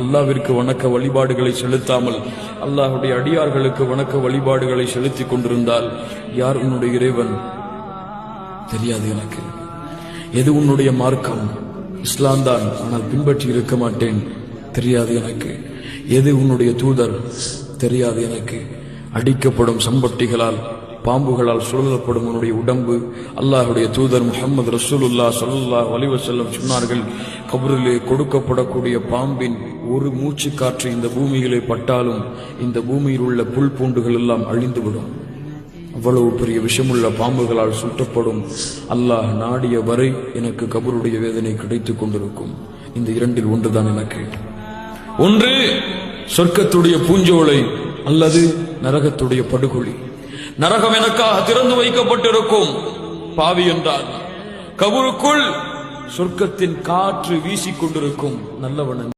அல்லாஹ்விற்கு வணக்க வழிபாடுகளை செலுத்தாமல் அல்லாஹ்வுடைய அடியார்களுக்கு வணக்க வழிபாடுகளை செலுத்திக் கொண்டிருந்தால் யார் உன்னுடைய இறைவன் தெரியாது எனக்கு. எது உன்னுடைய மார்க்கம்? இஸ்லாம் தான், ஆனால் பின்பற்றி இருக்க மாட்டேன், தெரியாது எனக்கு. எது உன்னுடைய தூதர்? தெரியாது எனக்கு. அடிக்கப்படும் சம்பட்டிகளால் பாம்புகளால் சுழலப்படும் உன்னுடைய உடம்பு. அல்லாஹ்வுடைய தூதர் முஹம்மது ரசூலுல்லாஹ் ஸல்லல்லாஹு அலைஹி வஸல்லம் சொன்னார்கள், கபரிலே கொடுக்கப்படக்கூடிய பாம்பின் ஒரு மூச்சு காற்று இந்த பூமியிலே பட்டாலும் இந்த பூமியில் உள்ள புல் பூண்டுகள் எல்லாம் அழிந்துவிடும். அவ்வளவு பெரிய விஷமுள்ள பாம்புகளால் சுட்டப்படும். அல்லாஹ் நாடிய வரை எனக்கு கபருடைய வேதனை கிடைத்துக் கொண்டிருக்கும். இந்த இரண்டில் ஒன்றுதான் எனக்கு. ஒன்று சொர்க்கத்துடைய பூஞ்சோலை அல்லது நரகத்துடைய படுகொலி. நரகம் எனக்காக திறந்து வைக்கப்பட்டிருக்கும். பாவி என்றால் கபருக்குள் சொர்க்கத்தின் காற்று வீசிக்கொண்டிருக்கும். நல்லவன்